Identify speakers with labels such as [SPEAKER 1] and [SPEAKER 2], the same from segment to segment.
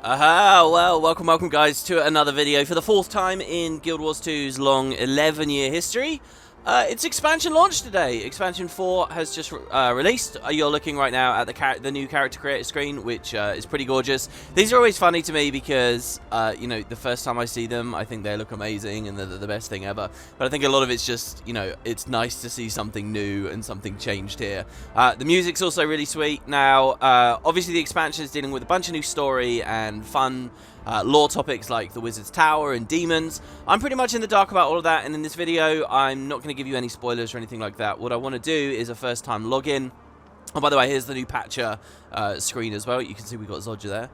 [SPEAKER 1] Well, welcome guys to another video for the fourth time in Guild Wars 2's long 11-year history. It's expansion launch today. Expansion 4 has just released. You're looking right now at the new character creator screen, which is pretty gorgeous. These are always funny to me because, you know, the first time I see them, I think they look amazing and they're the best thing ever. But I think a lot of it's just, you know, it's nice to see something new and something changed here. The music's also really sweet. Now, obviously the expansion is dealing with a bunch of new story and fun lore topics like the Wizard's Tower and demons. I'm pretty much in the dark about all of that, and in this video I'm not going to give you any spoilers or anything like that. What I want to do is a first time login. Oh, by the way, here's the new patcher screen as well. You can see we've got Zodja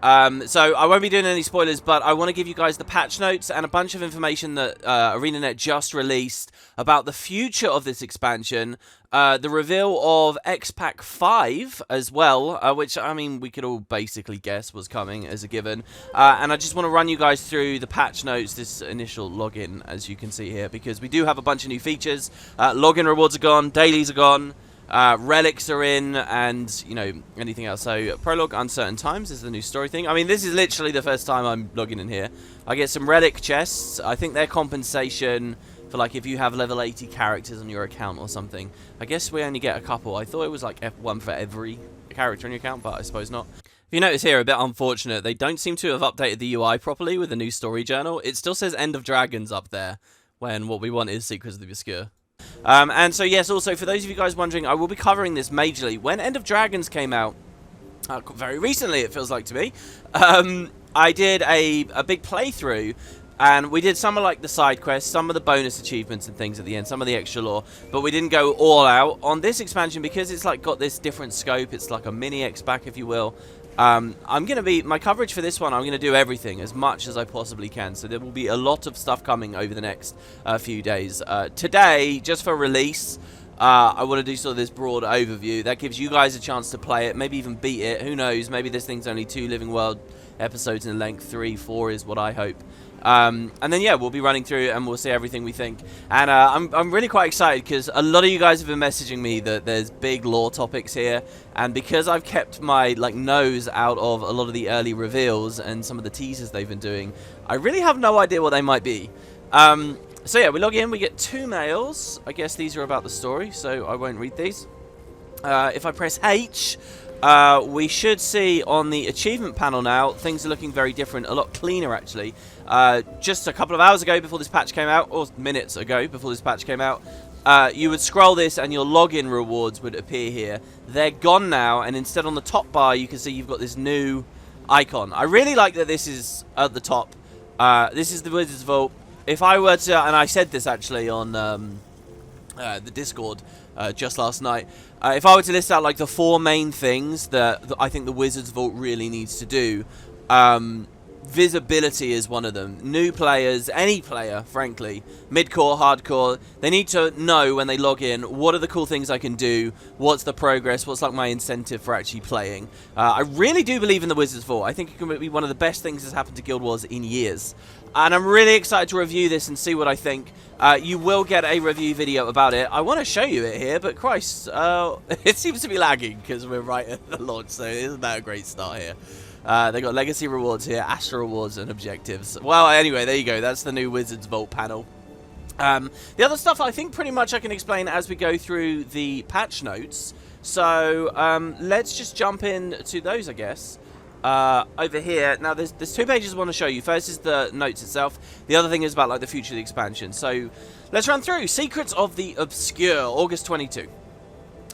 [SPEAKER 1] there. So I won't be doing any spoilers, but I want to give you guys the patch notes and a bunch of information that ArenaNet just released about the future of this expansion, the reveal of Expac 5 as well, which, I mean, we could all basically guess was coming as a given, and I just want to run you guys through the patch notes, this initial login, as you can see here, because we do have a bunch of new features. Login rewards are gone, dailies are gone, relics are in, and, you know, anything else. So, prologue uncertain times is the new story thing. I mean, this is literally the first time I'm logging in here. I get some relic chests. I think they're compensation for, like, if you have level 80 characters on your account or something. I guess we only get a couple. I thought it was, like, F1 for every character on your account, but I suppose not. If you notice here, a bit unfortunate, they don't seem to have updated the UI properly with the new story journal. It still says End of Dragons up there, when what we want is Secrets of the Obscure. And so, yes, also, for those of you guys wondering, I will be covering this majorly. When End of Dragons came out, very recently it feels like to me, I did a big playthrough, and we did some of, like, the side quests, some of the bonus achievements and things at the end, some of the extra lore, but we didn't go all out. On this expansion, because it's, like, got this different scope, it's like a mini Expac, if you will, my coverage for this one, I'm going to do everything as much as I possibly can. So there will be a lot of stuff coming over the next few days. Today, just for release, I want to do sort of this broad overview. That gives you guys a chance to play it, maybe even beat it. Who knows? Maybe this thing's only 2 Living World episodes in length. 3, 4 is what I hope. And then, yeah, we'll be running through and we'll see everything we think. And I'm really quite excited because a lot of you guys have been messaging me that there's big lore topics here. And because I've kept my, like, nose out of a lot of the early reveals and some of the teasers they've been doing, I really have no idea what they might be. So, yeah, we log in, we get 2 mails. I guess these are about the story, so I won't read these. If I press H, we should see on the achievement panel now, things are looking very different, a lot cleaner actually. Just a couple of hours ago before this patch came out, or minutes ago before this patch came out, you would scroll this and your login rewards would appear here. They're gone now, and instead on the top bar you can see you've got this new icon. I really like that this is at the top. This is the Wizard's Vault. If I were to, and I said this actually on the Discord just last night, if I were to list out like the 4 main things that I think the Wizard's Vault really needs to do, visibility is one of them. New players, any player, frankly, mid-core, hardcore, they need to know when they log in, what are the cool things I can do, what's the progress, what's like my incentive for actually playing. I really do believe in the Wizard's Vault. I think it can be one of the best things that's happened to Guild Wars in years. And I'm really excited to review this and see what I think. You will get a review video about it. I want to show you it here, but Christ, it seems to be lagging because we're right at the launch, so isn't that a great start here? They got legacy rewards here, Astra rewards, and objectives. Well, anyway, there you go. That's the new Wizard's Vault panel. The other stuff I think pretty much I can explain as we go through the patch notes. So let's just jump in to those, I guess. Over here, now there's 2 pages I want to show you. First is the notes itself. The other thing is about like the future of the expansion. So let's run through Secrets of the Obscure, August 22.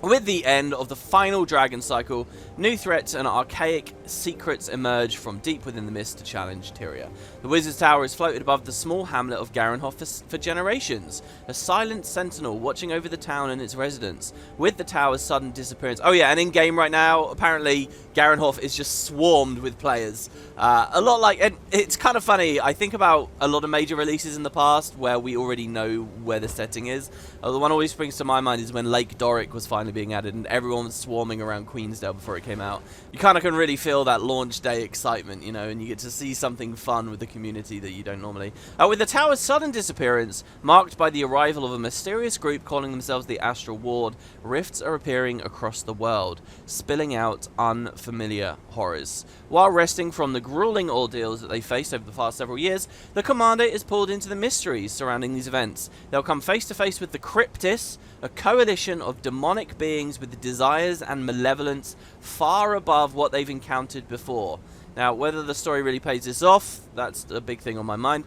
[SPEAKER 1] With the end of the final dragon cycle, new threats and archaic secrets emerge from deep within the mist to challenge Tyria. The Wizard's Tower is floated above the small hamlet of Garenhof for generations, a silent sentinel watching over the town and its residents. With the tower's sudden disappearance... Oh yeah, and in-game right now, apparently Garenhof is just swarmed with players. A lot like... And it's kind of funny, I think about a lot of major releases in the past where we already know where the setting is. The one always springs to my mind is when Lake Doric was finally being added, and everyone was swarming around Queensdale before it came out. You kind of can really feel that launch day excitement, you know, and you get to see something fun with the community that you don't normally. With the tower's sudden disappearance, marked by the arrival of a mysterious group calling themselves the Astral Ward, rifts are appearing across the world, spilling out unfamiliar horrors. While resting from the grueling ordeals that they faced over the past several years, the commander is pulled into the mysteries surrounding these events. They'll come face to face with the Cryptis, a coalition of demonic beings with desires and malevolence far above what they've encountered before. Now, whether the story really pays this off, that's a big thing on my mind.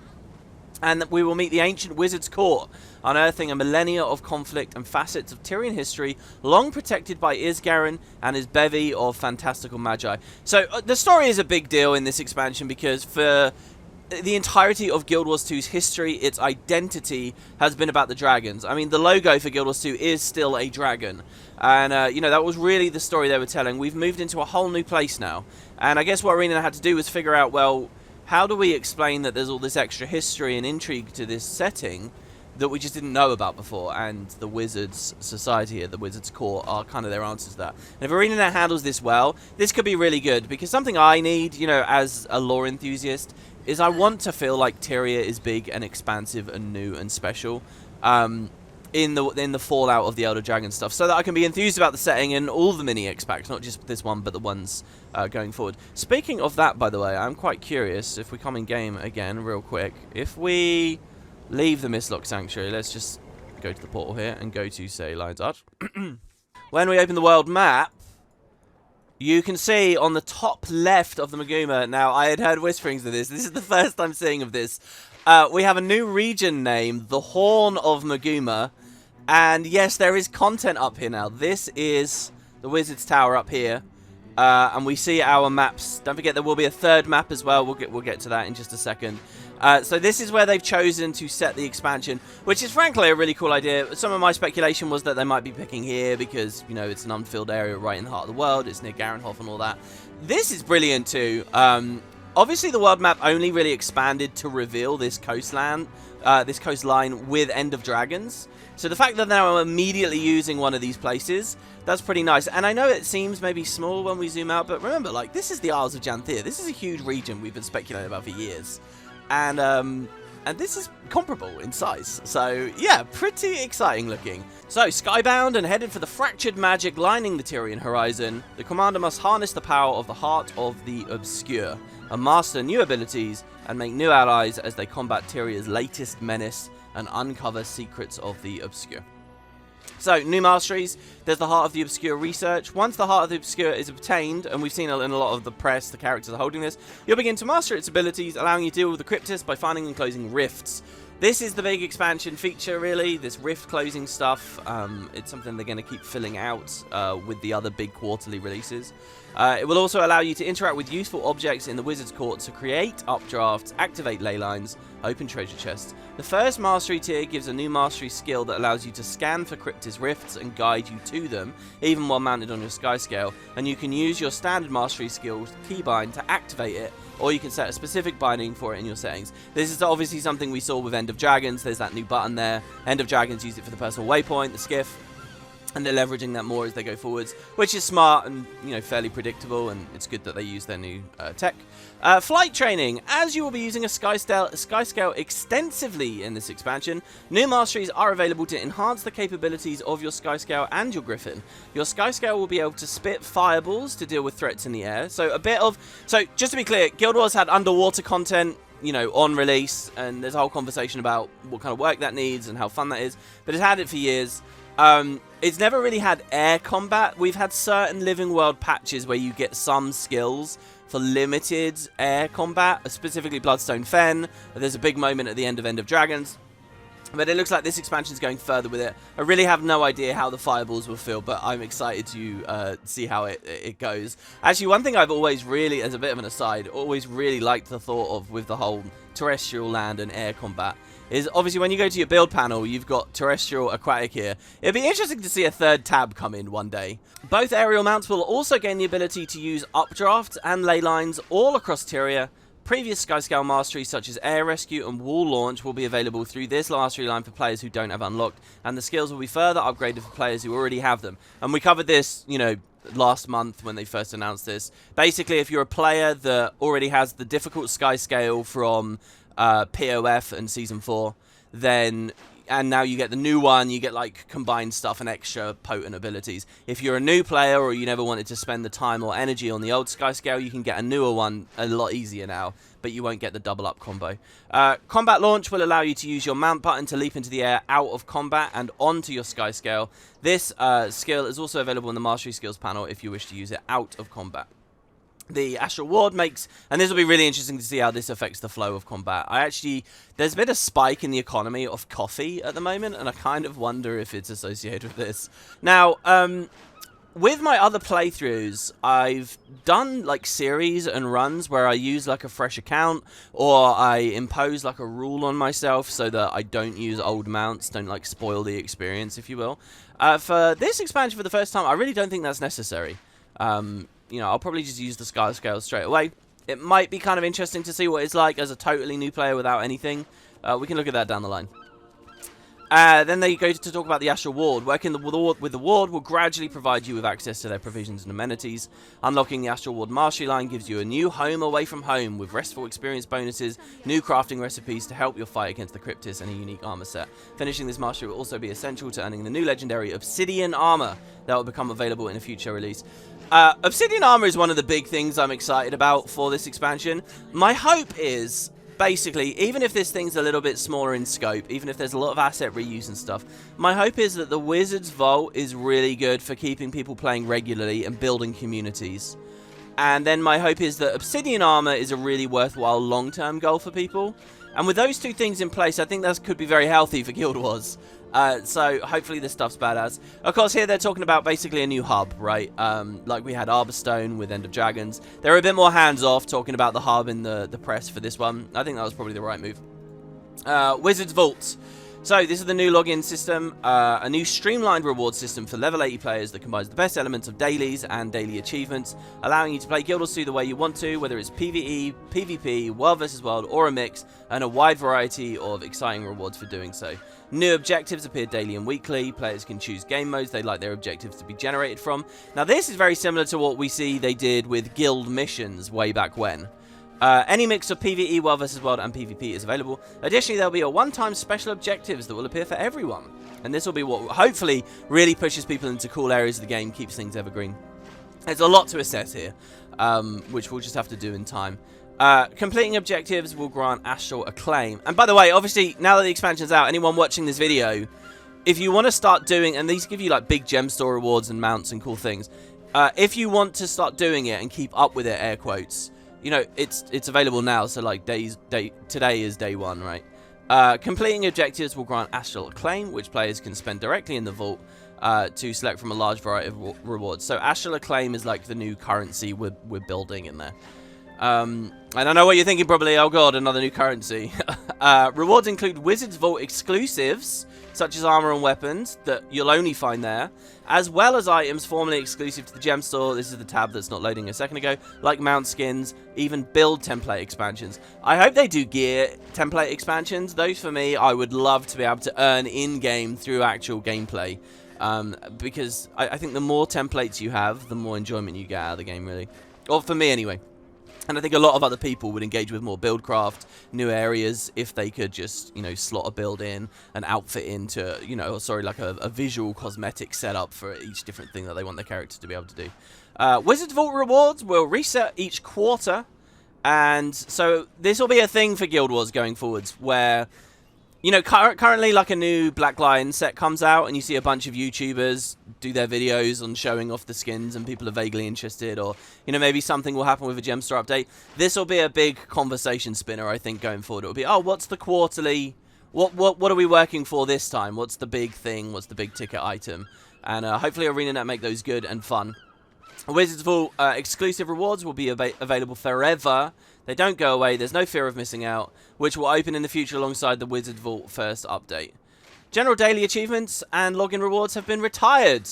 [SPEAKER 1] And we will meet the ancient wizard's court, unearthing a millennia of conflict and facets of Tyrian history long protected by Isgaren and his bevy of fantastical magi. So the story is a big deal in this expansion because for the entirety of Guild Wars 2's history, its identity has been about the dragons. I mean, the logo for Guild Wars 2 is still a dragon. And, you know, that was really the story they were telling. We've moved into a whole new place now. And I guess what Arena had to do was figure out, well, how do we explain that there's all this extra history and intrigue to this setting that we just didn't know about before? And the Wizards Society at the Wizards Court are kind of their answers to that. And if ArenaNet handles this well, this could be really good, because something I need, you know, as a lore enthusiast, is I want to feel like Tyria is big and expansive and new and special in the fallout of the Elder Dragon stuff, so that I can be enthused about the setting and all the mini Expacs, not just this one, but the ones going forward. Speaking of that, by the way, I'm quite curious, if we come in game again real quick, if we leave the Mistlock Sanctuary, let's just go to the portal here and go to, say, Lion's Arch. When we open the world map, you can see on the top left of the Maguma, now I had heard whisperings of this is the first I'm seeing of this, we have a new region named the Horn of Maguma, and yes, there is content up here now. This is the Wizard's Tower up here, and we see our maps. Don't forget there will be a third map as well. We'll get to that in just a second. So this is where they've chosen to set the expansion, which is frankly a really cool idea. Some of my speculation was that they might be picking here because, you know, it's an unfilled area right in the heart of the world. It's near Garenhof and all that. This is brilliant too. Obviously, the world map only really expanded to reveal this coastline with End of Dragons. So the fact that they're now immediately using one of these places, that's pretty nice. And I know it seems maybe small when we zoom out, but remember, like, this is the Isles of Janthir. This is a huge region we've been speculating about for years. And this is comparable in size. So, yeah, pretty exciting looking. So, skybound and headed for the fractured magic lining the Tyrian horizon, the commander must harness the power of the Heart of the Obscure, and master new abilities and make new allies as they combat Tyria's latest menace and uncover secrets of the Obscure. So, new masteries. There's the Heart of the Obscure research. Once the Heart of the Obscure is obtained, and we've seen it in a lot of the press, the characters are holding this, you'll begin to master its abilities, allowing you to deal with the Cryptis by finding and closing rifts. This is the big expansion feature, really, this rift closing stuff. It's something they're going to keep filling out with the other big quarterly releases. It will also allow you to interact with useful objects in the Wizard's Court to create updrafts, activate ley lines, open treasure chests. The first mastery tier gives a new mastery skill that allows you to scan for Cryptis rifts and guide you to them, even while mounted on your sky scale, and you can use your standard mastery skill keybind to activate it, or you can set a specific binding for it in your settings. This is obviously something we saw with End of Dragons. There's that new button there. End of Dragons use it for the personal waypoint, the skiff, and they're leveraging that more as they go forwards, which is smart and, you know, fairly predictable, and it's good that they use their new tech. Flight training. As you will be using a sky scale extensively in this expansion, new masteries are available to enhance the capabilities of your sky scale and your griffin. Your sky scale will be able to spit fireballs to deal with threats in the air. So just to be clear, Guild Wars had underwater content, you know, on release, and there's a whole conversation about what kind of work that needs and how fun that is, but it's had it for years. It's never really had air combat. We've had certain Living World patches where you get some skills for limited air combat, specifically Bloodstone Fen. There's a big moment at the end of Dragons. But it looks like this expansion is going further with it. I really have no idea how the fireballs will feel, but I'm excited to see how it goes. Actually, one thing I've always really, as a bit of an aside, always really liked the thought of with the whole terrestrial, land, and air combat is obviously when you go to your build panel, you've got terrestrial, aquatic here. It'd be interesting to see a third tab come in one day. Both aerial mounts will also gain the ability to use updrafts and ley lines all across Tyria, previous Skyscale masteries such as Air Rescue and Wall Launch will be available through this mastery line for players who don't have unlocked, and the skills will be further upgraded for players who already have them. And we covered this, you know, last month when they first announced this. Basically, if you're a player that already has the difficult Skyscale from POF and Season 4, then... and now you get the new one, you get like combined stuff and extra potent abilities. If you're a new player or you never wanted to spend the time or energy on the old Skyscale, you can get a newer one a lot easier now, but you won't get the double up combo. Combat Launch will allow you to use your mount button to leap into the air out of combat and onto your Skyscale. This skill is also available in the Mastery Skills panel if you wish to use it out of combat. The Astral Ward makes, and this will be really interesting to see how this affects the flow of combat. There's been a spike in the economy of coffee at the moment, and I kind of wonder if it's associated with this. Now, with my other playthroughs, I've done like series and runs where I use like a fresh account, or I impose like a rule on myself so that I don't use old mounts, don't like spoil the experience, if you will. For this expansion for the first time, I really don't think that's necessary. You know, I'll probably just use the Skyscale straight away. It might be kind of interesting to see what it's like as a totally new player without anything. We can look at that down the line. Then they go to talk about the Astral Ward. Working with the Ward will gradually provide you with access to their provisions and amenities. Unlocking the Astral Ward Mastery line gives you a new home away from home with restful experience bonuses, new crafting recipes to help your fight against the Cryptis, and a unique armor set. Finishing this mastery will also be essential to earning the new legendary Obsidian armor that will become available in a future release. Obsidian armor is one of the big things I'm excited about for this expansion. My hope is, basically, even if this thing's a little bit smaller in scope, even if there's a lot of asset reuse and stuff, my hope is that the Wizard's Vault is really good for keeping people playing regularly and building communities. And then my hope is that Obsidian armor is a really worthwhile long-term goal for people. And with those two things in place, I think that could be very healthy for Guild Wars. So hopefully this stuff's badass. Of course, here they're talking about basically a new hub, right? Like we had Arborstone with End of Dragons. They're a bit more hands-off talking about the hub in the press for this one. I think that was probably the right move. Wizard's Vault. So this is the new login system, a new streamlined reward system for level 80 players that combines the best elements of dailies and daily achievements, allowing you to play Guild Wars 2 the way you want to, whether it's PvE, PvP, World vs World, or a mix, and a wide variety of exciting rewards for doing so. New objectives appear daily and weekly. Players can choose game modes they'd like their objectives to be generated from. Now this is very similar to what we see they did with guild missions way back when. Any mix of PvE, World vs World, and PvP is available. Additionally, there'll be a one-time special objectives that will appear for everyone. And this will be what hopefully really pushes people into cool areas of the game, keeps things evergreen. There's a lot to assess here, which we'll just have to do in time. Completing objectives will grant Astral Acclaim. And by the way, obviously, now that the expansion's out, anyone watching this video, if you want to start doing, and these give you like big gem store rewards and mounts and cool things, if you want to start doing it and keep up with it, air quotes, you know, it's available now, so like today is day one, right? Completing objectives will grant Astral Acclaim, which players can spend directly in the vault to select from a large variety of rewards. So Astral Acclaim is like the new currency we're building in there. And I know what you're thinking probably, oh god, another new currency. Rewards include Wizard's Vault exclusives, such as armor and weapons, that you'll only find there, as well as items formerly exclusive to the gem store. This is the tab that's not loading a second ago, like mount skins, even build template expansions. I hope they do gear template expansions. Those for me, I would love to be able to earn in-game through actual gameplay. Because I think the more templates you have, the more enjoyment you get out of the game, really. Or for me, anyway. And I think a lot of other people would engage with more buildcraft, new areas, if they could just, you know, slot a build in, an outfit into, you know, sorry, like a visual cosmetic setup for each different thing that they want their character to be able to do. Wizard's Vault rewards will reset each quarter, and so this will be a thing for Guild Wars going forwards, where, you know, currently like a new Black Lion set comes out and you see a bunch of YouTubers do their videos on showing off the skins and people are vaguely interested, or, you know, maybe something will happen with a gem store update. This will be a big conversation spinner, I think, going forward. It will be, oh, what's the quarterly, what are we working for this time? What's the big thing? What's the big ticket item? And hopefully ArenaNet make those good and fun. Wizards Vault exclusive rewards will be available forever. They don't go away. There's no fear of missing out, which will open in the future alongside the Wizard Vault first update. General daily achievements and login rewards have been retired.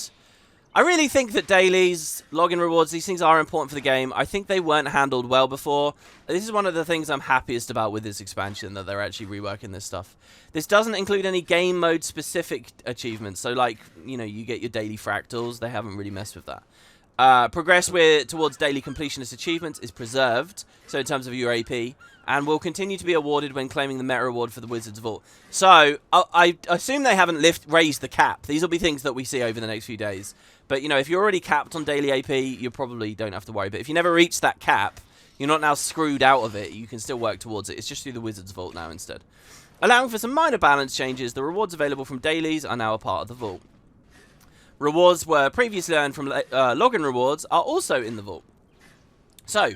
[SPEAKER 1] I really think that dailies, login rewards, these things are important for the game. I think they weren't handled well before. This is one of the things I'm happiest about with this expansion, that they're actually reworking this stuff. This doesn't include any game mode specific achievements. So like, you know, you get your daily fractals. They haven't really messed with that. Progress towards daily completionist achievements is preserved. So in terms of your AP. And will continue to be awarded when claiming the meta reward for the Wizard's Vault. So, I assume they haven't raised the cap. These will be things that we see over the next few days. But, you know, if you're already capped on daily AP, you probably don't have to worry. But if you never reach that cap, you're not now screwed out of it. You can still work towards it. It's just through the Wizard's Vault now instead. Allowing for some minor balance changes, the rewards available from dailies are now a part of the Vault. Rewards were previously earned from login rewards are also in the Vault. So,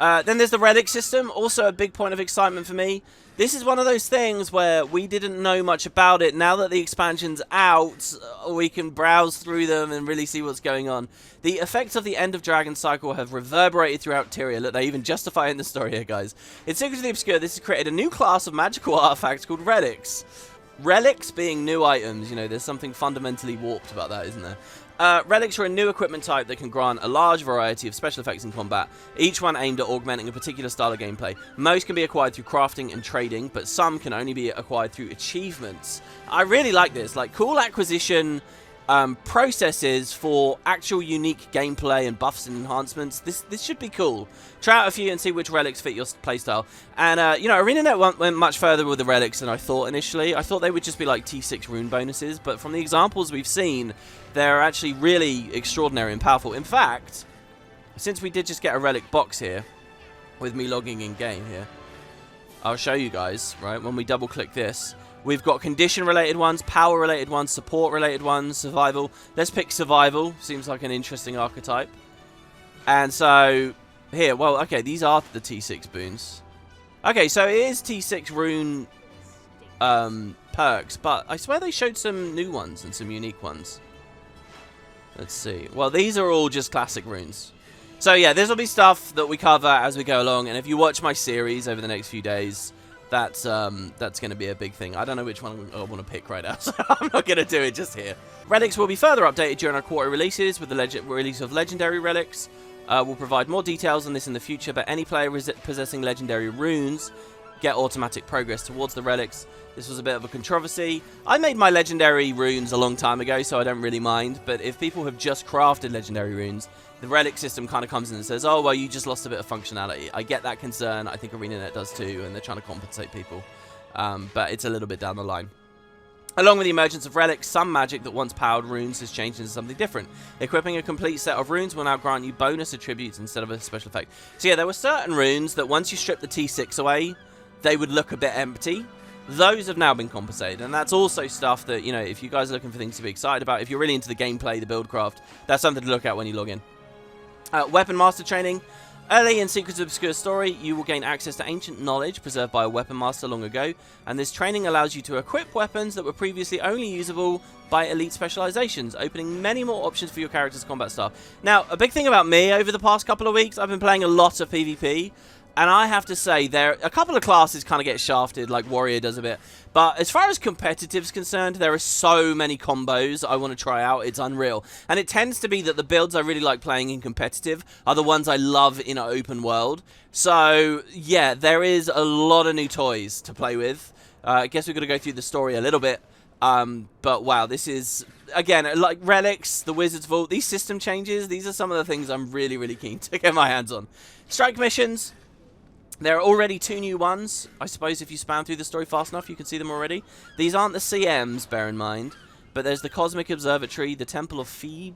[SPEAKER 1] then there's the relic system, also a big point of excitement for me. This is one of those things where we didn't know much about it. Now that the expansion's out, we can browse through them and really see what's going on. The effects of the End of Dragon cycle have reverberated throughout Tyria. Look, they even justify it in the story here, guys. In Secrets of the Obscure, this has created a new class of magical artifacts called Relics. Relics being new items, you know, there's something fundamentally warped about that, isn't there? Relics are a new equipment type that can grant a large variety of special effects in combat, each one aimed at augmenting a particular style of gameplay. Most can be acquired through crafting and trading, but some can only be acquired through achievements. I really like this, like cool acquisition processes for actual unique gameplay and buffs and enhancements. This should be cool. Try out a few and see which relics fit your playstyle. And, you know, ArenaNet went much further with the relics than I thought initially. I thought they would just be like T6 rune bonuses, but from the examples we've seen, they're actually really extraordinary and powerful. In fact, since we did just get a relic box here, with me logging in game here, I'll show you guys, right, when we double click this. We've got condition-related ones, power-related ones, support-related ones, survival. Let's pick survival. Seems like an interesting archetype. And so, here, well, okay, these are the T6 boons. Okay, so it is T6 rune perks, but I swear they showed some new ones and some unique ones. Let's see. Well, these are all just classic runes. So, yeah, this will be stuff that we cover as we go along. And if you watch my series over the next few days, that's going to be a big thing. I don't know which one I want to pick right now, so I'm not going to do it just here. Relics will be further updated during our quarterly releases with the release of Legendary Relics. We'll provide more details on this in the future, but any player possessing Legendary Runes get automatic progress towards the Relics. This was a bit of a controversy. I made my Legendary Runes a long time ago, so I don't really mind, but if people have just crafted Legendary Runes, the relic system kind of comes in and says, oh, well, you just lost a bit of functionality. I get that concern. I think ArenaNet does too, and they're trying to compensate people. But it's a little bit down the line. Along with the emergence of relics, some magic that once powered runes has changed into something different. Equipping a complete set of runes will now grant you bonus attributes instead of a special effect. So yeah, there were certain runes that once you strip the T6 away, they would look a bit empty. Those have now been compensated, and that's also stuff that, you know, if you guys are looking for things to be excited about, if you're really into the gameplay, the buildcraft, that's something to look at when you log in. Weapon Master Training. Early in Secrets of Obscure Story, you will gain access to ancient knowledge preserved by a Weapon Master long ago, and this training allows you to equip weapons that were previously only usable by elite specializations, opening many more options for your character's combat style. Now, a big thing about me over the past couple of weeks, I've been playing a lot of PvP, and I have to say, a couple of classes kind of get shafted, like Warrior does a bit. But as far as competitive is concerned, there are so many combos I want to try out. It's unreal. And it tends to be that the builds I really like playing in competitive are the ones I love in an open world. So, yeah, there is a lot of new toys to play with. I guess we're going to go through the story a little bit. But, wow, this is, again, like Relics, the Wizard's Vault, these system changes, these are some of the things I'm really, really keen to get my hands on. Strike missions. There are already 2 new ones. I suppose if you spam through the story fast enough, you can see them already. These aren't the CMs, bear in mind. But there's the Cosmic Observatory, the Temple of Phoebe.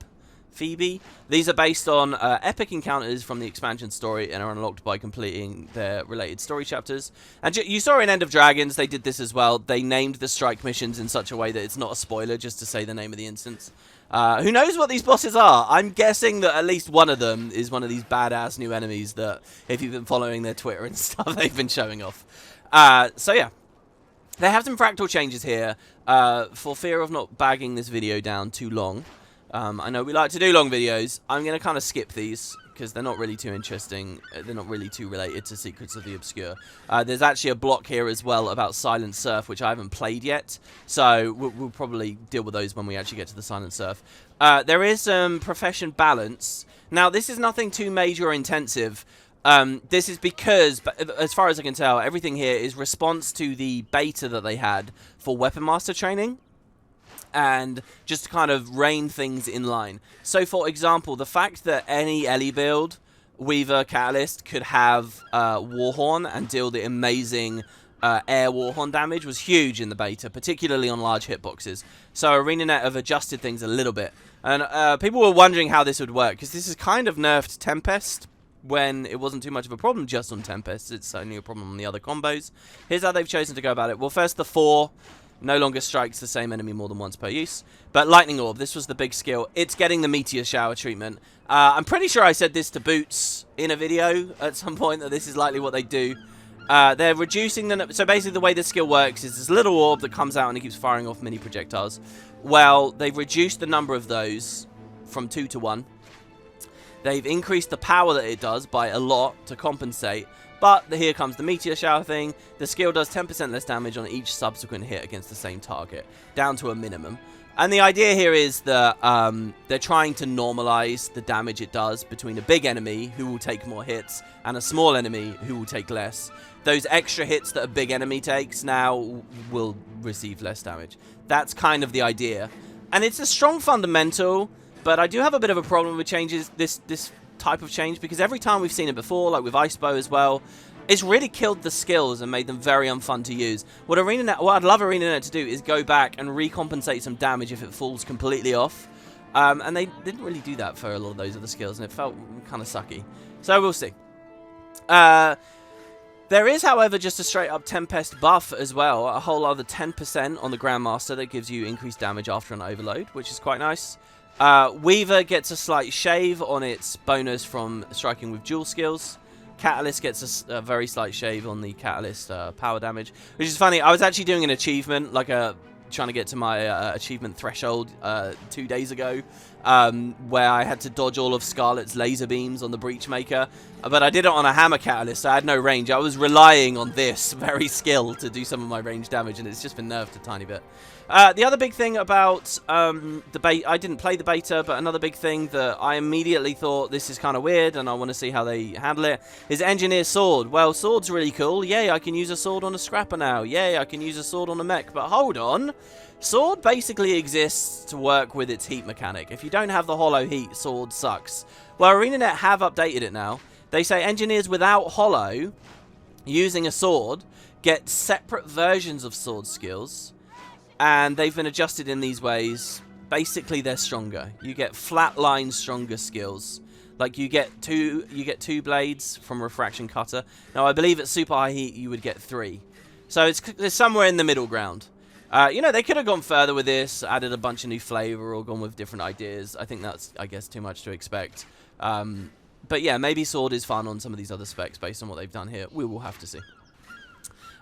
[SPEAKER 1] These are based on epic encounters from the expansion story and are unlocked by completing their related story chapters. And you saw in End of Dragons, they did this as well. They named the strike missions in such a way that it's not a spoiler just to say the name of the instance. Who knows what these bosses are? I'm guessing that at least one of them is one of these badass new enemies that, if you've been following their Twitter and stuff, they've been showing off. So yeah, they have some fractal changes here. For fear of not bagging this video down too long, I know we like to do long videos. I'm going to kind of skip these because they're not really too interesting. They're not really too related to Secrets of the Obscure. There's actually a block here as well about Silent Surf, which I haven't played yet. So we'll probably deal with those when we actually get to the Silent Surf. There is Profession Balance. Now, this is nothing too major or intensive. This is because, as far as I can tell, everything here is response to the beta that they had for Weapon Master training. And just to kind of rein things in line. So, for example, the fact that any Ellie build, Weaver, Catalyst, could have Warhorn and deal the amazing air Warhorn damage was huge in the beta, particularly on large hitboxes. So, ArenaNet have adjusted things a little bit. And people were wondering how this would work, because this is kind of nerfed Tempest, when it wasn't too much of a problem just on Tempest. It's only a problem on the other combos. Here's how they've chosen to go about it. Well, first, the 4... no longer strikes the same enemy more than once per use. But Lightning Orb, this was the big skill. It's getting the Meteor Shower treatment. I'm pretty sure I said this to Boots in a video at some point, that this is likely what they do. They're reducing the... so basically the way the skill works is this little orb that comes out and it keeps firing off mini projectiles. Well, they've reduced the number of those from 2 to 1. They've increased the power that it does by a lot to compensate. But here comes the Meteor Shower thing. The skill does 10% less damage on each subsequent hit against the same target, down to a minimum. And the idea here is that they're trying to normalize the damage it does between a big enemy who will take more hits and a small enemy who will take less. Those extra hits that a big enemy takes now will receive less damage. That's kind of the idea. And it's a strong fundamental, but I do have a bit of a problem with changes, this type of change, because every time we've seen it before, like with Icebow as well, it's really killed the skills and made them very unfun to use. What I'd love ArenaNet to do is go back and recompensate some damage if it falls completely off. And they didn't really do that for a lot of those other skills, and it felt kind of sucky. So we'll see. There is, however, just a straight-up Tempest buff as well, a whole other 10% on the Grandmaster that gives you increased damage after an overload, which is quite nice. Weaver gets a slight shave on its bonus from striking with dual skills. Catalyst gets a very slight shave on the Catalyst power damage, which is funny. I was actually doing an achievement, like trying to get to my achievement threshold 2 days ago, where I had to dodge all of Scarlet's laser beams on the Breachmaker, but I did it on a Hammer Catalyst, so I had no range. I was relying on this very skill to do some of my range damage, and it's just been nerfed a tiny bit. The other big thing about the beta, I didn't play the beta, but another big thing that I immediately thought, this is kind of weird and I want to see how they handle it, is Engineer Sword. Well, Sword's really cool. Yay, I can use a sword on a Scrapper now. Yay, I can use a sword on a mech. But hold on. Sword basically exists to work with its heat mechanic. If you don't have the hollow heat, Sword sucks. Well, ArenaNet have updated it now. They say engineers without hollow, using a sword, get separate versions of sword skills. And they've been adjusted in these ways. Basically, they're stronger. You get flatline stronger skills. Like you get two blades from Refraction Cutter. Now I believe at super high heat you would get 3. So it's somewhere in the middle ground. You know, they could have gone further with this, added a bunch of new flavor, or gone with different ideas. I think that's, I guess, too much to expect. But yeah, maybe Sword is fun on some of these other specs based on what they've done here. We will have to see.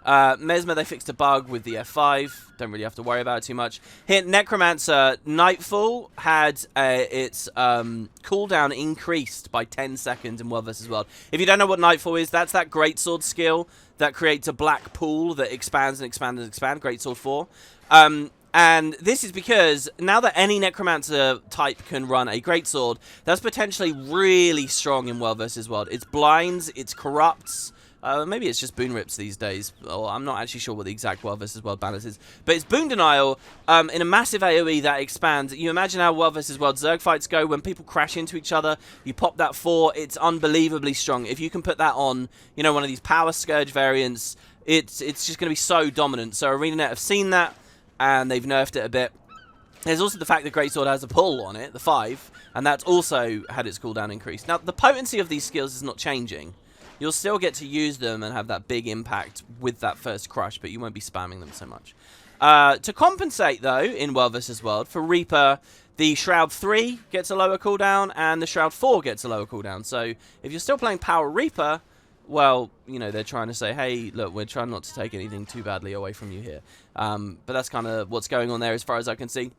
[SPEAKER 1] Mesmer, they fixed a bug with the F5. Don't really have to worry about it too much. Here, Necromancer, Nightfall had its cooldown increased by 10 seconds in World vs. World. If you don't know what Nightfall is, that's that Greatsword skill that creates a black pool that expands and expands and expands, Greatsword 4. And this is because now that any Necromancer type can run a Greatsword, that's potentially really strong in World vs. World. It's blinds, it's corrupts. Maybe it's just Boon Rips these days. Or I'm not actually sure what the exact World vs. World balance is. But it's Boon Denial in a massive AoE that expands. You imagine how World vs. World Zerg fights go. When people crash into each other, you pop that 4. It's unbelievably strong. If you can put that on, you know, one of these Power Scourge variants, it's just going to be so dominant. So ArenaNet have seen that, and they've nerfed it a bit. There's also the fact that Greatsword has a pull on it, the 5, and that's also had its cooldown increased. Now, the potency of these skills is not changing. You'll still get to use them and have that big impact with that first crush, but you won't be spamming them so much. To compensate, though, in World vs. World, for Reaper, the Shroud 3 gets a lower cooldown, and the Shroud 4 gets a lower cooldown. So if you're still playing Power Reaper, well, you know, they're trying to say, hey, look, we're trying not to take anything too badly away from you here. But that's kind of what's going on there as far as I can see.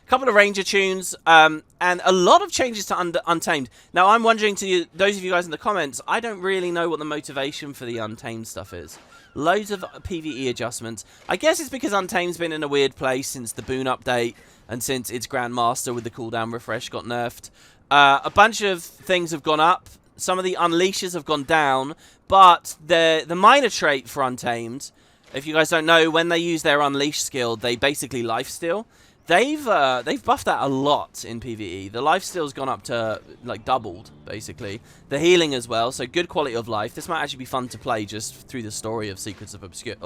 [SPEAKER 1] A couple of Ranger tunes, and a lot of changes to Untamed. Now, I'm wondering to you, those of you guys in the comments, I don't really know what the motivation for the Untamed stuff is. Loads of PvE adjustments. I guess it's because Untamed's been in a weird place since the Boon update and since its Grandmaster with the cooldown refresh got nerfed. A bunch of things have gone up. Some of the unleashes have gone down, but the minor trait for Untamed, if you guys don't know, when they use their unleash skill, they basically lifesteal. They've buffed that a lot in PvE. The lifesteal's gone up to, like, doubled, basically. The healing as well, so good quality of life. This might actually be fun to play just through the story of Secrets of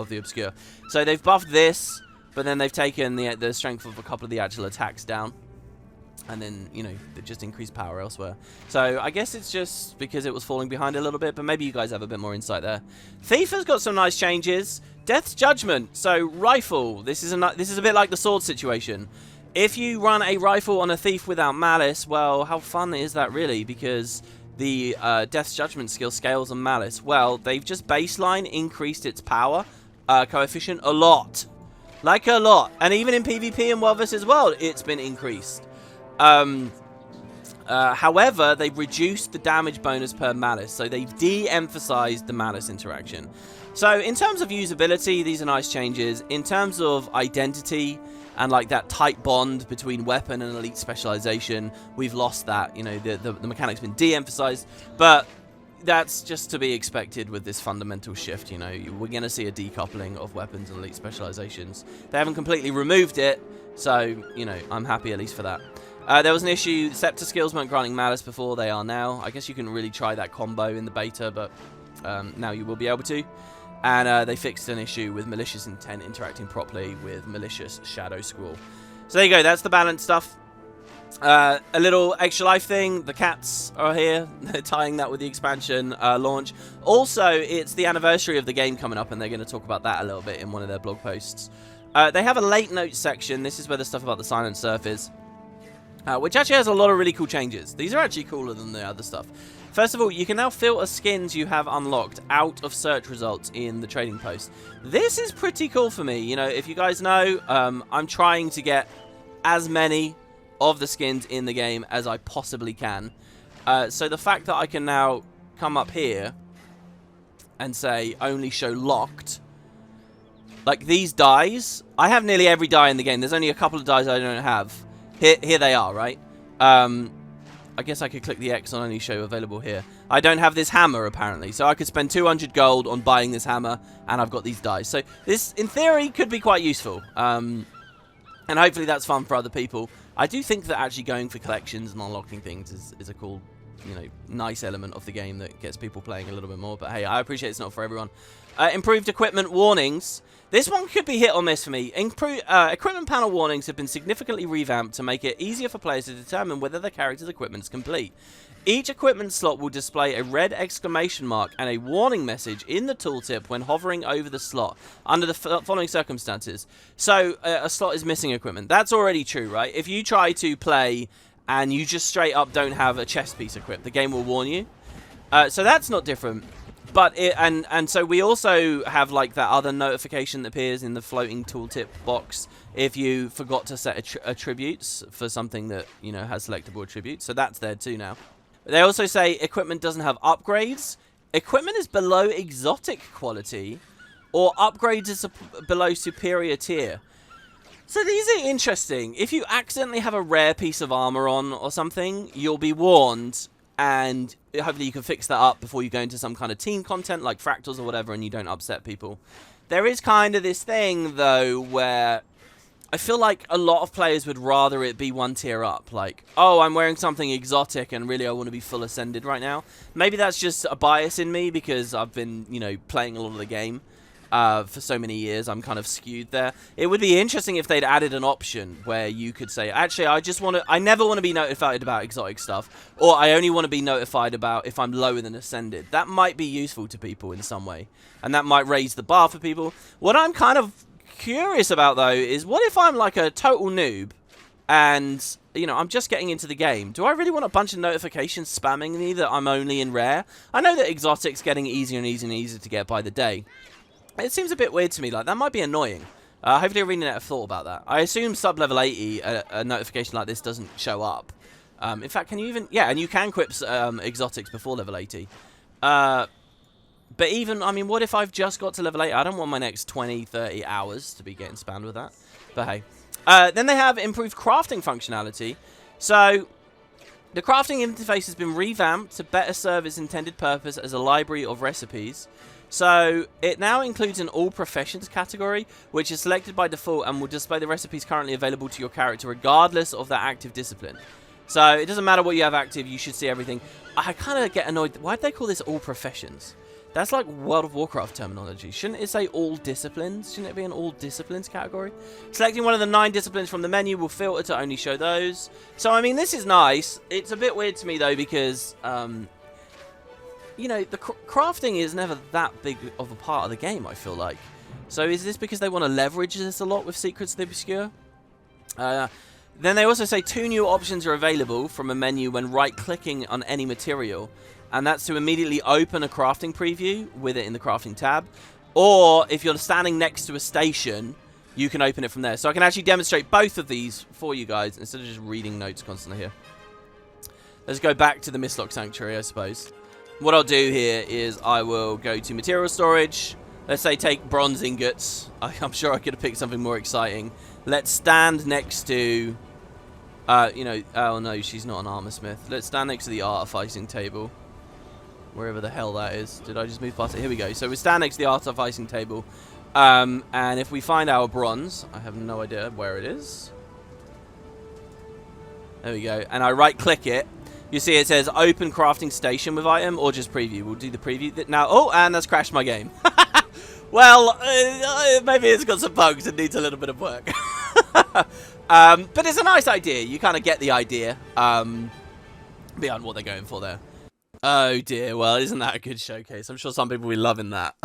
[SPEAKER 1] the Obscure. So they've buffed this, but then they've taken the strength of a couple of the actual attacks down. And then, you know, they just increased power elsewhere. So I guess it's just because it was falling behind a little bit, but maybe you guys have a bit more insight there. Thief has got some nice changes. Death's Judgment. So rifle. This is a bit like the sword situation. If you run a rifle on a thief without malice, well, how fun is that really? Because the Death's Judgment skill scales on malice. Well, they've just baseline increased its power coefficient a lot. Like a lot. And even in PvP and World vs. World, it's been increased. However, they've reduced the damage bonus per malice, so they've de-emphasized the malice interaction. So in terms of usability, these are nice changes. In terms of identity and like that tight bond between weapon and elite specialization, we've lost that. You know, the mechanic's been de-emphasized, but that's just to be expected with this fundamental shift. You know, we're going to see a decoupling of weapons and elite specializations. They haven't completely removed it, so, you know, I'm happy at least for that. There was an issue, Scepter skills weren't granting malice before, they are now. I guess you can really try that combo in the beta, but now you will be able to. And they fixed an issue with malicious intent interacting properly with malicious shadow scroll. So there you go, that's the balance stuff. A little extra life thing, the cats are here, they're tying that with the expansion launch. Also, it's the anniversary of the game coming up, and they're going to talk about that a little bit in one of their blog posts. They have a late notes section, this is where the stuff about the Silent Surf is. Which actually has a lot of really cool changes. These are actually cooler than the other stuff. First of all, you can now filter skins you have unlocked out of search results in the trading post. This is pretty cool for me. You know, if you guys know, I'm trying to get as many of the skins in the game as I possibly can. So the fact that I can now come up here and say only show locked. Like these dies, I have nearly every die in the game. There's only a couple of dies I don't have. Here they are, right? I guess I could click the X on only show available here. I don't have this hammer, apparently. So I could spend 200 gold on buying this hammer, and I've got these dice. So this, in theory, could be quite useful. And hopefully that's fun for other people. I do think that actually going for collections and unlocking things is a cool, you know, nice element of the game that gets people playing a little bit more. But hey, I appreciate it's not for everyone. Improved equipment warnings. This one could be hit or miss for me. Equipment panel warnings have been significantly revamped to make it easier for players to determine whether their character's equipment is complete. Each equipment slot will display a red exclamation mark and a warning message in the tooltip when hovering over the slot under the following circumstances. So, a slot is missing equipment. That's already true, right? If you try to play and you just straight up don't have a chest piece equipped, the game will warn you. So that's not different. But so we also have like that other notification that appears in the floating tooltip box if you forgot to set attributes for something that, you know, has selectable attributes. So that's there too now. They also say equipment doesn't have upgrades. Equipment is below exotic quality, or upgrades is below superior tier. So these are interesting. If you accidentally have a rare piece of armor on or something, you'll be warned. And hopefully you can fix that up before you go into some kind of team content like fractals or whatever and you don't upset people. There is kind of this thing, though, where I feel like a lot of players would rather it be one tier up. Like, oh, I'm wearing something exotic and really I want to be full ascended right now. Maybe that's just a bias in me because I've been, you know, playing a lot of the game. For so many years, I'm kind of skewed there. It would be interesting if they'd added an option where you could say, actually, I never want to be notified about exotic stuff, or I only want to be notified about if I'm lower than ascended. That might be useful to people in some way, and that might raise the bar for people. What I'm kind of curious about, though, is what if I'm like a total noob, and, you know, I'm just getting into the game. Do I really want a bunch of notifications spamming me that I'm only in rare? I know that exotic's getting easier and easier and easier to get by the day. It seems a bit weird to me, like, that might be annoying. Hopefully ArenaNet have thought about that. I assume sub-level 80, a notification like this doesn't show up. In fact, can you even... Yeah, and you can equip exotics before level 80. But even... I mean, what if I've just got to level 8? I don't want my next 20, 30 hours to be getting spammed with that. But hey. Then they have improved crafting functionality. So... The crafting interface has been revamped to better serve its intended purpose as a library of recipes. So, it now includes an all professions category, which is selected by default and will display the recipes currently available to your character regardless of their active discipline. So, it doesn't matter what you have active, you should see everything. I kind of get annoyed. Why did they call this all professions? That's like World of Warcraft terminology. Shouldn't it say all disciplines? Shouldn't it be an all disciplines category? Selecting one of the 9 disciplines from the menu will filter to only show those. So, I mean, this is nice. It's a bit weird to me, though, because, you know, the crafting is never that big of a part of the game, I feel like. So, is this because they want to leverage this a lot with Secrets of the Obscure? Then they also say 2 new options are available from a menu when right-clicking on any material. And that's to immediately open a crafting preview with it in the crafting tab. Or, if you're standing next to a station, you can open it from there. So I can actually demonstrate both of these for you guys, instead of just reading notes constantly here. Let's go back to the Mistlock Sanctuary, I suppose. What I'll do here is I will go to material storage. Let's say take bronze ingots. I'm sure I could have picked something more exciting. Let's stand next to... you know... Oh, no, she's not an armor smith. Let's stand next to the artificing table. Wherever the hell that is. Did I just move past it? Here we go. So we stand next to the artificing table. And if we find our bronze, I have no idea where it is. There we go. And I right-click it. You see it says open crafting station with item or just preview. We'll do the preview now. Oh, and that's crashed my game. Well, maybe it's got some bugs and needs a little bit of work. But it's a nice idea. You kind of get the idea beyond what they're going for there. Oh dear, well, isn't that a good showcase? I'm sure some people will be loving that.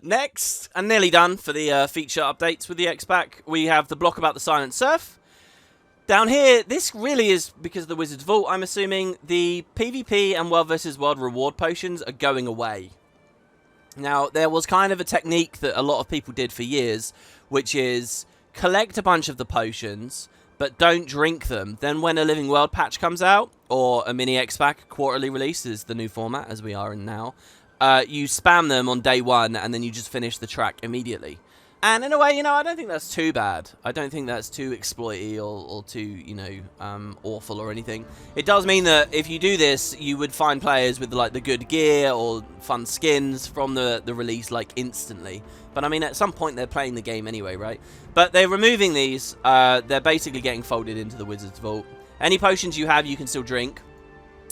[SPEAKER 1] Next, and nearly done for the feature updates with the Expac, we have the block about the Silent Surf. Down here, this really is because of the Wizard's Vault, I'm assuming. The PvP and World vs. World reward potions are going away. Now, there was kind of a technique that a lot of people did for years, which is collect a bunch of the potions, but don't drink them. Then when a Living World patch comes out, or a mini Expac quarterly release is the new format, as we are in now, you spam them on day 1, and then you just finish the track immediately. And in a way, you know, I don't think that's too bad. I don't think that's too exploity or too, you know, awful or anything. It does mean that if you do this, you would find players with, like, the good gear or fun skins from the release, like, instantly. But, I mean, at some point, they're playing the game anyway, right? But they're removing these. They're basically getting folded into the Wizard's Vault. Any potions you have, you can still drink.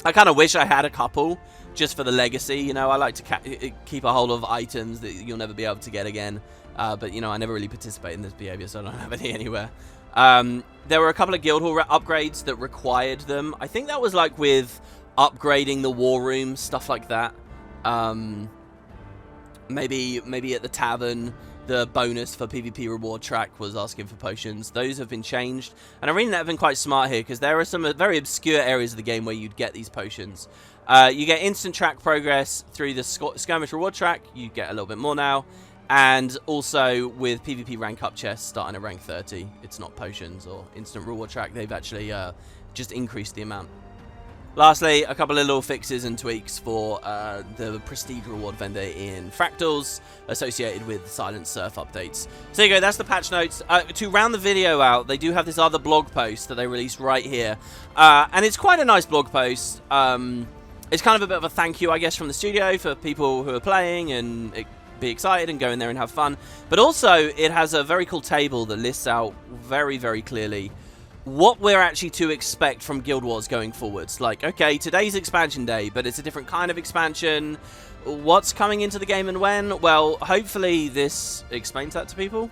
[SPEAKER 1] I kind of wish I had a couple, just for the legacy. You know, I like to keep a hold of items that you'll never be able to get again. But, you know, I never really participate in this behavior, so I don't have any anywhere. There were a couple of Guildhall upgrades that required them. I think that was, like, with upgrading the war room, stuff like that. Maybe at the tavern, the bonus for PvP reward track was asking for potions. Those have been changed. And ArenaNet have been quite smart here, because there are some very obscure areas of the game where you'd get these potions. You get instant track progress through the skirmish reward track. You get a little bit more now. And also with PvP rank up chests starting at rank 30. It's not potions or instant reward track. They've actually just increased the amount. Lastly, a couple of little fixes and tweaks for the Prestige reward vendor in Fractals associated with Silent Surf updates. So there you go, that's the patch notes. To round the video out, they do have this other blog post that they released right here. And it's quite a nice blog post. It's kind of a bit of a thank you, I guess, from the studio for people who are playing and be excited and go in there and have fun. But also, it has a very cool table that lists out very, very clearly what we're actually to expect from Guild Wars going forwards. Like, okay, today's expansion day, but it's a different kind of expansion. What's coming into the game and when? Well, hopefully this explains that to people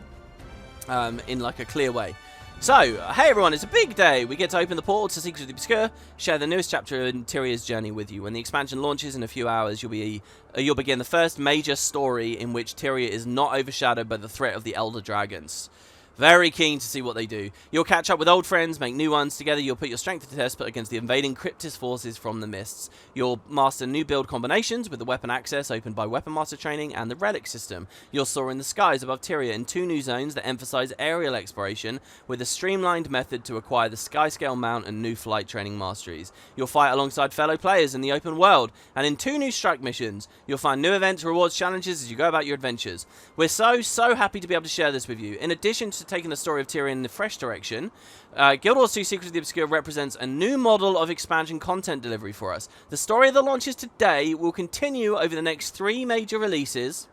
[SPEAKER 1] in, like, a clear way. So, hey everyone, it's a big day. We get to open the portal to Secrets of the Obscure, share the newest chapter in Tyrion's journey with you. When the expansion launches in a few hours, you'll begin the first major story in which Tyrion is not overshadowed by the threat of the Elder Dragons. Very keen to see what they do. You'll catch up with old friends, make new ones. Together you'll put your strength to test, but against the invading Cryptis forces from the Mists. You'll master new build combinations with the weapon access opened by Weapon Master Training and the Relic system. You'll soar in the skies above Tyria in 2 new zones that emphasize aerial exploration with a streamlined method to acquire the Skyscale mount and new flight training masteries. You'll fight alongside fellow players in the open world, and in 2 new strike missions, you'll find new events, rewards, challenges as you go about your adventures. We're so happy to be able to share this with you. In addition to taking the story of Tyrion in a fresh direction, Guild Wars 2 Secrets of the Obscure represents a new model of expansion content delivery for us. The story that launches today will continue over the next 3 major releases,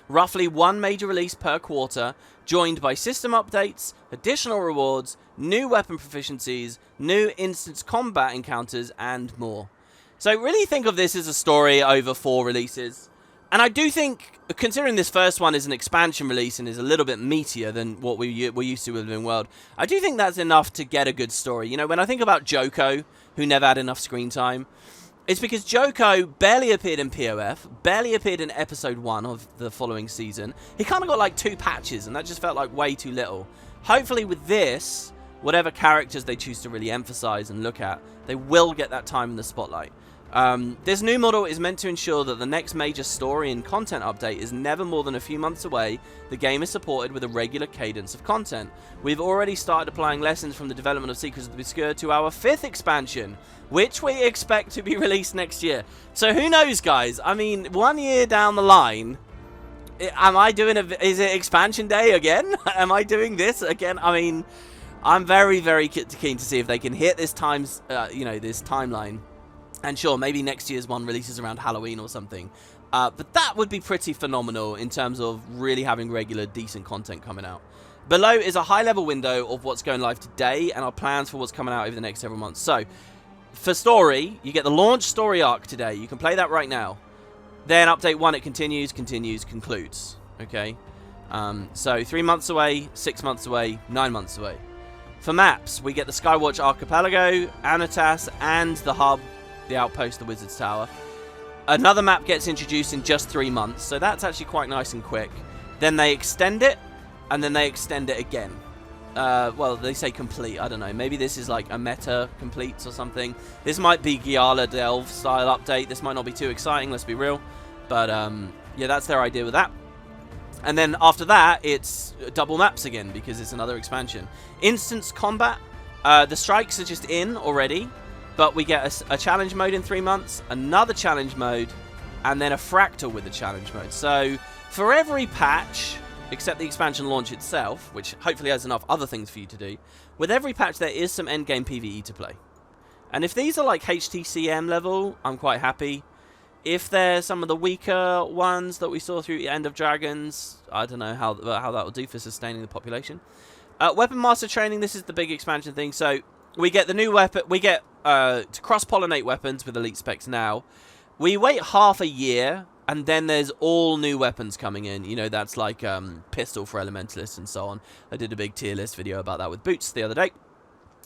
[SPEAKER 1] roughly 1 major release per quarter, joined by system updates, additional rewards, new weapon proficiencies, new instance combat encounters, and more. So really think of this as a story over 4 releases. And I do think, considering this first one is an expansion release and is a little bit meatier than what we're used to with Living World, I do think that's enough to get a good story. You know, when I think about Joko, who never had enough screen time, it's because Joko barely appeared in POF, barely appeared in episode 1 of the following season. He kind of got like 2 patches, and that just felt like way too little. Hopefully with this, whatever characters they choose to really emphasize and look at, they will get that time in the spotlight. This new model is meant to ensure that the next major story and content update is never more than a few months away. The game is supported with a regular cadence of content. We've already started applying lessons from the development of Secrets of the Obscure to our 5th expansion, which we expect to be released next year. So who knows, guys? I mean, 1 year down the line, am I doing is it expansion day again? Am I doing this again? I mean, I'm very keen to see if they can hit this this timeline. And sure, maybe next year's one releases around Halloween or something. But that would be pretty phenomenal in terms of really having regular, decent content coming out. Below is a high-level window of what's going live today and our plans for what's coming out over the next several months. So, for story, you get the launch story arc today. You can play that right now. Then update 1, it continues, concludes. Okay? So, 3 months away, 6 months away, 9 months away. For maps, we get the Skywatch Archipelago, Anatas, and the hub, the outpost, the Wizard's Tower. Another map gets introduced in just 3 months, so that's actually quite nice and quick. Then they extend it, and then they extend it again. Well, they say complete, I don't know. Maybe this is like a meta completes or something. This might be Giala Delve style update. This might not be too exciting, let's be real. But, yeah, that's their idea with that. And then after that, it's double maps again, because it's another expansion. Instance combat. The strikes are just in already. But we get a challenge mode in 3 months, another challenge mode, and then a fractal with the challenge mode. So, for every patch, except the expansion launch itself, which hopefully has enough other things for you to do, with every patch there is some endgame PvE to play. And if these are like HTCM level, I'm quite happy. If they're some of the weaker ones that we saw through End of Dragons, I don't know how that will do for sustaining the population. Weapon Master Training, this is the big expansion thing. So, we get the new weapon, we get to cross-pollinate weapons with elite specs now. We wait half a year, and then there's all new weapons coming in. You know, that's like pistol for elementalists and so on. I did a big tier list video about that with Boots the other day.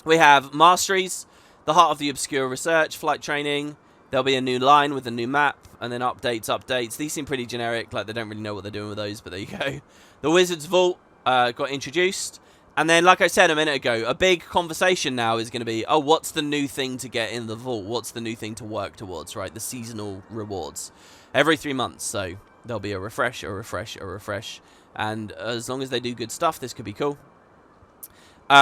[SPEAKER 1] We have masteries, the Heart of the Obscure Research, flight training. There'll be a new line with a new map, and then updates. These seem pretty generic, like they don't really know what they're doing with those, but there you go. The Wizard's Vault got introduced. And then, like I said a minute ago, a big conversation now is going to be, oh, what's the new thing to get in the vault? What's the new thing to work towards, right? The seasonal rewards. Every 3 months, so there'll be a refresh, a refresh, a refresh. And as long as they do good stuff, this could be cool.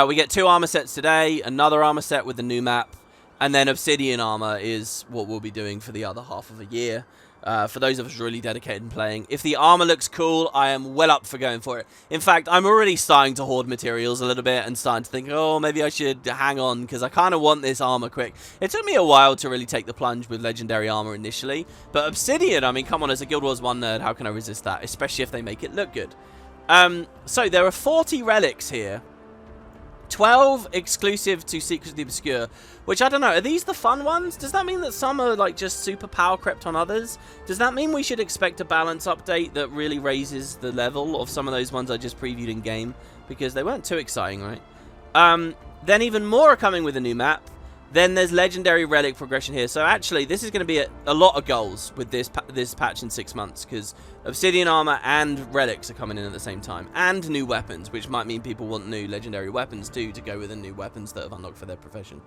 [SPEAKER 1] We get 2 armor sets today, another armor set with the new map, and then Obsidian armor is what we'll be doing for the other half of a year. For those of us really dedicated in playing. If the armor looks cool, I am well up for going for it. In fact, I'm already starting to hoard materials a little bit and starting to think, oh, maybe I should hang on because I kind of want this armor quick. It took me a while to really take the plunge with legendary armor initially, but Obsidian, I mean, come on, as a Guild Wars 1 nerd, how can I resist that? Especially if they make it look good. So there are 40 relics here. 12 exclusive to Secrets of the Obscure, which I don't know, are these the fun ones? Does that mean that some are like just super power crept on others? Does that mean we should expect a balance update that really raises the level of some of those ones I just previewed in game? Because they weren't too exciting, right? Then even more are coming with a new map. Then there's legendary relic progression here. So actually, this is going to be a lot of goals with this patch in 6 months, because obsidian armor and relics are coming in at the same time, and new weapons, which might mean people want new legendary weapons too to go with the new weapons that have unlocked for their profession,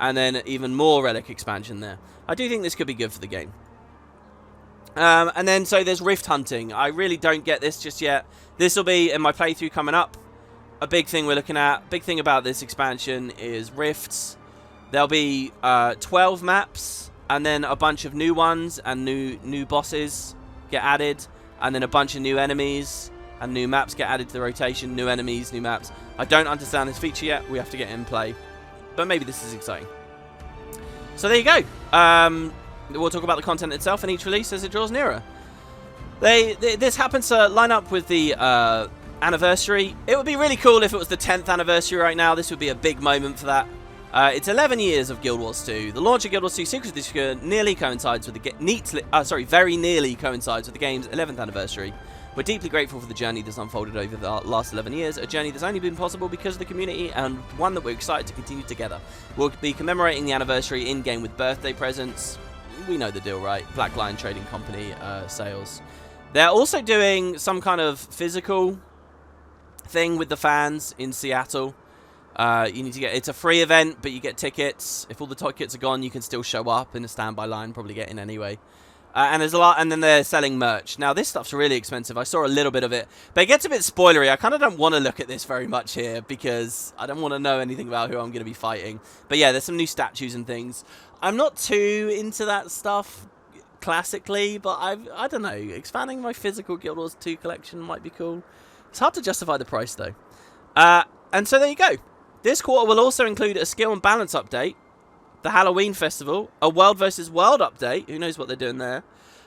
[SPEAKER 1] and then even more relic expansion there. I do think this could be good for the game. And then so there's rift hunting. I really don't get this just yet. This will be in my playthrough coming up. A big thing we're looking at. Big thing about this expansion is rifts. There'll be 12 maps, and then a bunch of new ones, and new bosses get added, and then a bunch of new enemies, and new maps get added to the rotation. New enemies, new maps. I don't understand this feature yet. We have to get it in play, but maybe this is exciting. So there you go. We'll talk about the content itself and each release as it draws nearer. This happens to line up with the anniversary. It would be really cool if it was the 10th anniversary right now. This would be a big moment for that. It's 11 years of Guild Wars 2. The launch of Guild Wars 2 Secrets of the Obscure nearly coincides with the very nearly coincides with the game's 11th anniversary. We're deeply grateful for the journey that's unfolded over the last 11 years, a journey that's only been possible because of the community, and one that we're excited to continue together. We'll be commemorating the anniversary in-game with birthday presents. We know the deal, right? Black Lion Trading Company sales. They're also doing some kind of physical thing with the fans in Seattle. You need to it's a free event, but you get tickets. If all the tickets are gone, you can still show up in a standby line, probably get in anyway. And there's a lot, and then they're selling merch. Now, this stuff's really expensive. I saw a little bit of it, but it gets a bit spoilery. I kind of don't want to look at this very much here, because I don't want to know anything about who I'm going to be fighting. But yeah, there's some new statues and things. I'm not too into that stuff classically, but I don't know. Expanding my physical Guild Wars 2 collection might be cool. It's hard to justify the price, though. And so there you go. This quarter will also include a skill and balance update, the Halloween festival, a World vs. World update, who knows what they're doing there,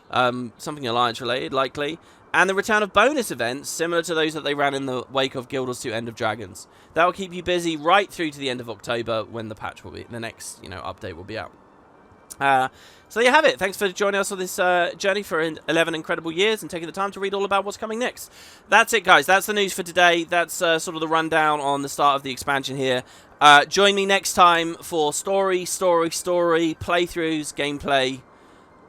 [SPEAKER 1] something Alliance related, likely, and the return of bonus events, similar to those that they ran in the wake of Guild Wars 2 End of Dragons. That will keep you busy right through to the end of October, when the patch will be, the next, update will be out. So there you have it. Thanks for joining us on this journey for 11 incredible years and taking the time to read all about what's coming next. That's it, guys. That's the news for today. That's sort of the rundown on the start of the expansion here. Join me next time for story, playthroughs, gameplay,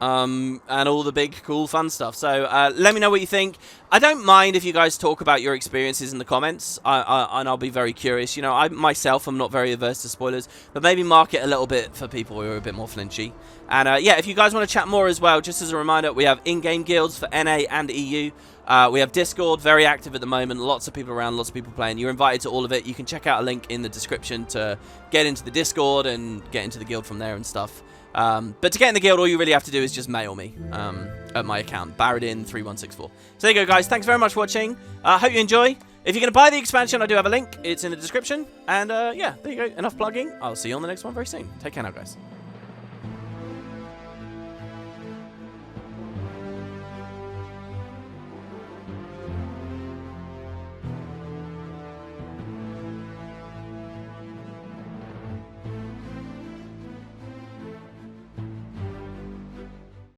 [SPEAKER 1] and all the big, cool, fun stuff. So let me know what you think. I don't mind if you guys talk about your experiences in the comments, and I'll be very curious. I myself am not very averse to spoilers, but maybe mark it a little bit for people who are a bit more flinchy. And yeah, if you guys want to chat more as well, just as a reminder, we have in-game guilds for NA and EU. We have Discord, very active at the moment. Lots of people around, lots of people playing. You're invited to all of it. You can check out a link in the description to get into the Discord and get into the guild from there and stuff. But to get in the guild, all you really have to do is just mail me at my account, Barradin3164. So there you go, guys. Thanks very much for watching. Hope you enjoy. If you're going to buy the expansion, I do have a link. It's in the description. And yeah, there you go. Enough plugging. I'll see you on the next one very soon. Take care now, guys.